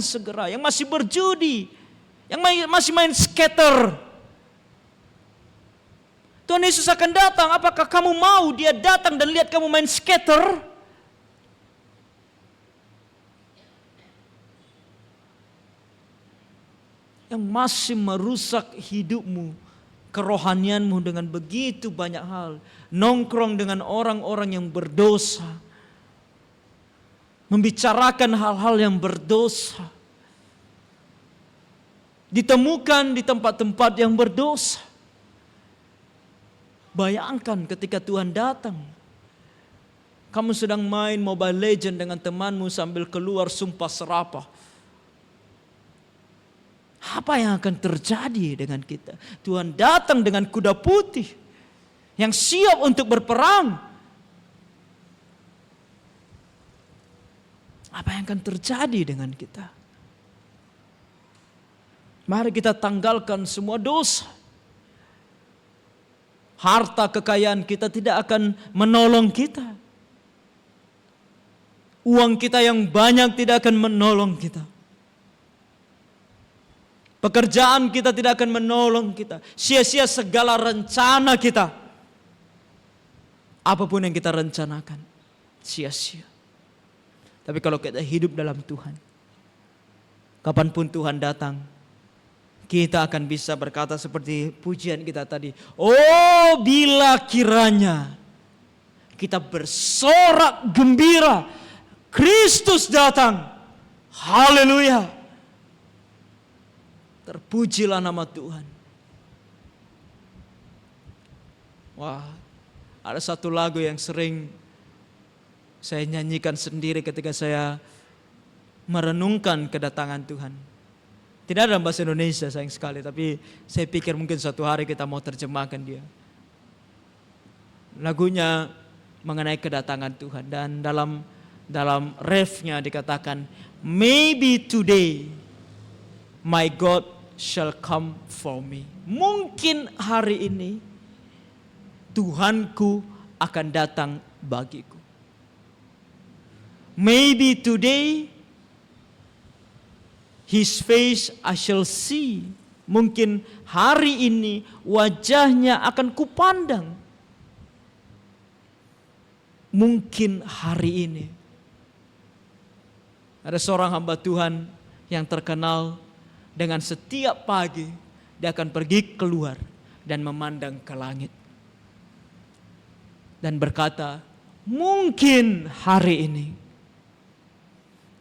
segera. Yang masih berjudi, yang masih main skater. Tuhan Yesus akan datang. Apakah kamu mau Dia datang dan lihat kamu main skater? Yang masih merusak hidupmu, kerohanianmu dengan begitu banyak hal. Nongkrong dengan orang-orang yang berdosa. Membicarakan hal-hal yang berdosa. Ditemukan di tempat-tempat yang berdosa. Bayangkan ketika Tuhan datang. Kamu sedang main Mobile Legends dengan temanmu sambil keluar sumpah serapah. Apa yang akan terjadi dengan kita? Tuhan datang dengan kuda putih yang siap untuk berperang. Apa yang akan terjadi dengan kita? Mari kita tanggalkan semua dosa. Harta kekayaan kita tidak akan menolong kita. Uang kita yang banyak tidak akan menolong kita. Pekerjaan kita tidak akan menolong kita. Sia-sia segala rencana kita. Apapun yang kita rencanakan, sia-sia. Tapi kalau kita hidup dalam Tuhan, kapanpun Tuhan datang, kita akan bisa berkata seperti pujian kita tadi. Oh, bila kiranya kita bersorak gembira, Kristus datang. Haleluya. Terpujilah nama Tuhan. Wah, ada satu lagu yang sering saya nyanyikan sendiri ketika saya merenungkan kedatangan Tuhan. Tidak ada dalam bahasa Indonesia sayang sekali, tapi saya pikir mungkin suatu hari kita mau terjemahkan dia. Lagunya mengenai kedatangan Tuhan, dan dalam refnya dikatakan, maybe today my God shall come for me. Mungkin hari ini Tuhanku akan datang bagiku. Maybe today His face I shall see. Mungkin hari ini wajahnya akan kupandang. Mungkin hari ini. Ada seorang hamba Tuhan yang terkenal dengan setiap pagi dia akan pergi keluar dan memandang ke langit. Dan berkata, mungkin hari ini.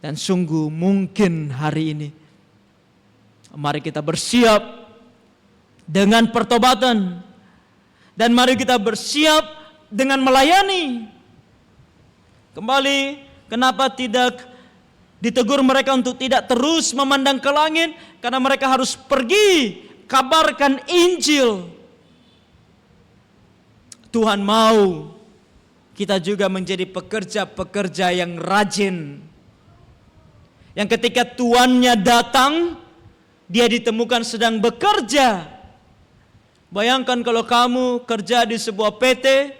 Dan sungguh mungkin hari ini. Mari kita bersiap dengan pertobatan. Dan mari kita bersiap dengan melayani. Kembali, kenapa tidak ditegur mereka untuk tidak terus memandang ke langit? Karena mereka harus pergi kabarkan Injil. Tuhan mau kita juga menjadi pekerja-pekerja yang rajin. Yang ketika tuannya datang, dia ditemukan sedang bekerja. Bayangkan kalau kamu kerja di sebuah PT,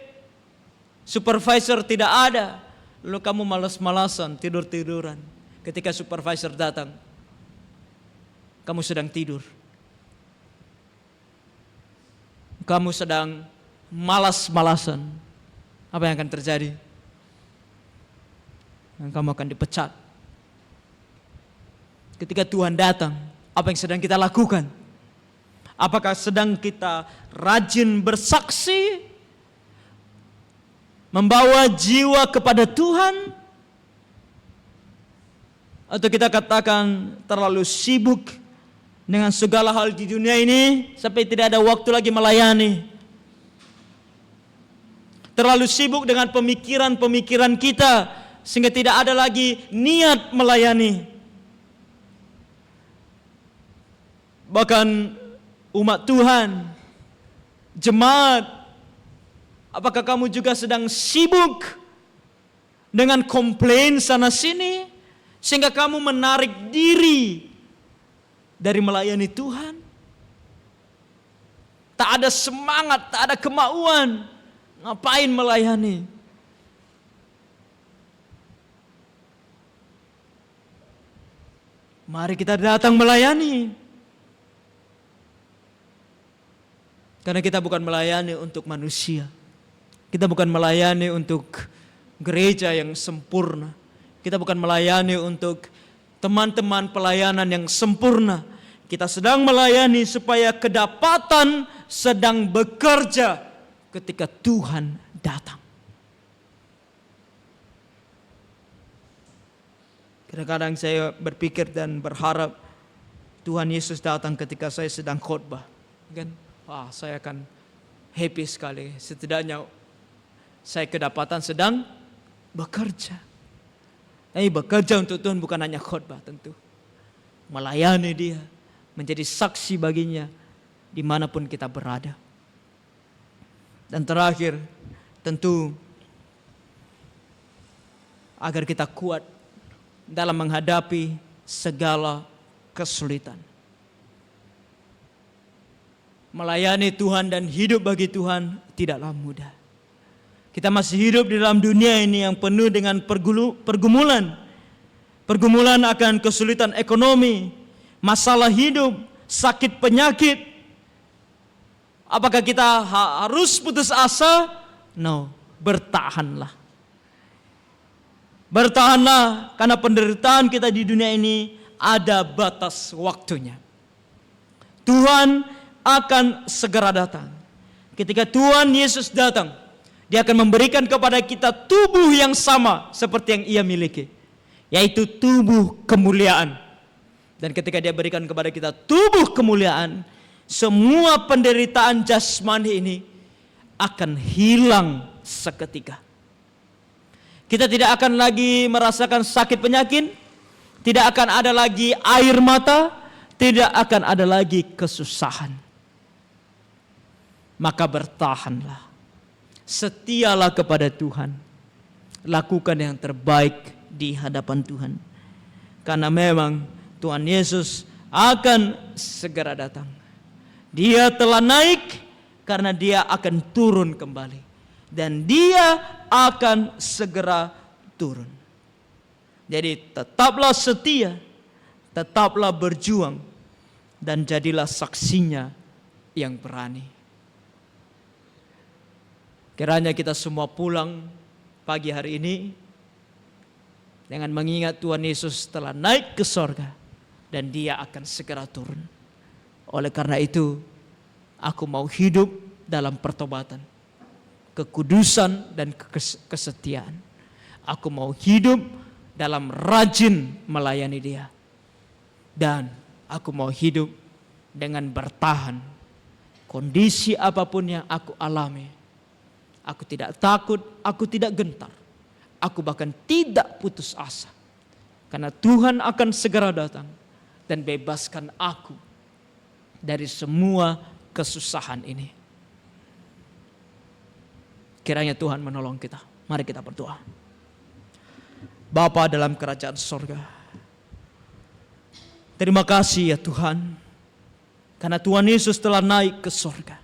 supervisor tidak ada, lalu kamu malas-malasan, tidur-tiduran. Ketika supervisor datang, kamu sedang tidur. Kamu sedang malas-malasan. Apa yang akan terjadi? Kamu akan dipecat. Ketika Tuhan datang, apa yang sedang kita lakukan? Apakah sedang kita rajin bersaksi, membawa jiwa kepada Tuhan? Atau kita katakan terlalu sibuk dengan segala hal di dunia ini sampai tidak ada waktu lagi melayani? Terlalu sibuk dengan pemikiran-pemikiran kita sehingga tidak ada lagi niat melayani. Bahkan umat Tuhan, jemaat, apakah kamu juga sedang sibuk dengan komplain sana sini sehingga kamu menarik diri dari melayani Tuhan? Tak ada semangat, tak ada kemauan. Ngapain melayani? Mari kita datang melayani. Karena kita bukan melayani untuk manusia. Kita bukan melayani untuk gereja yang sempurna. Kita bukan melayani untuk teman-teman pelayanan yang sempurna. Kita sedang melayani supaya kedapatan sedang bekerja ketika Tuhan datang. Kadang-kadang saya berpikir dan berharap Tuhan Yesus datang ketika saya sedang khotbah. Kan? Wah, saya akan happy sekali. Setidaknya saya kedapatan sedang bekerja. Bekerja untuk Tuhan bukan hanya khotbah tentu. Melayani Dia, menjadi saksi baginya dimanapun kita berada. Dan terakhir, tentu agar kita kuat dalam menghadapi segala kesulitan. Melayani Tuhan dan hidup bagi Tuhan tidaklah mudah. Kita masih hidup di dalam dunia ini yang penuh dengan pergumulan. Pergumulan akan kesulitan ekonomi, masalah hidup, sakit penyakit. Apakah kita harus putus asa? No, bertahanlah. Bertahanlah karena penderitaan kita di dunia ini ada batas waktunya. Tuhan akan segera datang. Ketika Tuhan Yesus datang, Dia akan memberikan kepada kita tubuh yang sama seperti yang Ia miliki, yaitu tubuh kemuliaan. Dan ketika Dia berikan kepada kita tubuh kemuliaan, semua penderitaan jasmani ini akan hilang seketika. Kita tidak akan lagi merasakan sakit penyakit, tidak akan ada lagi air mata, tidak akan ada lagi kesusahan. Maka bertahanlah, setialah kepada Tuhan, lakukan yang terbaik di hadapan Tuhan. Karena memang Tuhan Yesus akan segera datang. Dia telah naik karena Dia akan turun kembali. Dan Dia akan segera turun. Jadi tetaplah setia, tetaplah berjuang, dan jadilah saksinya yang berani. Kiranya kita semua pulang pagi hari ini dengan mengingat Tuhan Yesus telah naik ke sorga dan Dia akan segera turun. Oleh karena itu, aku mau hidup dalam pertobatan, kekudusan dan kesetiaan. Aku mau hidup dalam rajin melayani Dia. Dan aku mau hidup dengan bertahan. Kondisi apapun yang aku alami, aku tidak takut, aku tidak gentar. Aku bahkan tidak putus asa. Karena Tuhan akan segera datang dan bebaskan aku dari semua kesusahan ini. Kiranya Tuhan menolong kita. Mari kita berdoa. Bapa dalam kerajaan sorga, terima kasih ya Tuhan, karena Tuhan Yesus telah naik ke sorga.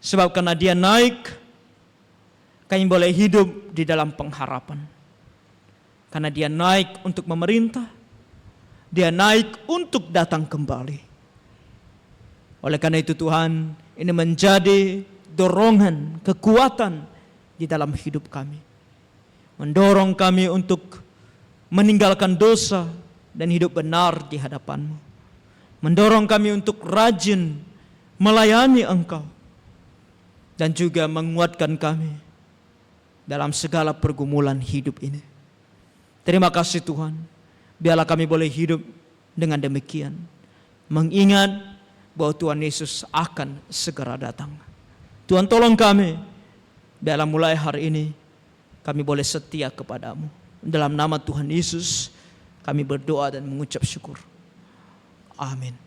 Sebab karena Dia naik, kami boleh hidup di dalam pengharapan. Karena Dia naik untuk memerintah, Dia naik untuk datang kembali. Oleh karena itu Tuhan, ini menjadi dorongan, kekuatan di dalam hidup kami. Mendorong kami untuk meninggalkan dosa dan hidup benar di hadapan-Mu. Mendorong kami untuk rajin melayani Engkau. Dan juga menguatkan kami dalam segala pergumulan hidup ini. Terima kasih Tuhan. Biarlah kami boleh hidup dengan demikian. Mengingat bahwa Tuhan Yesus akan segera datang. Tuhan tolong kami. Biarlah mulai hari ini kami boleh setia kepada-Mu. Dalam nama Tuhan Yesus kami berdoa dan mengucap syukur. Amin.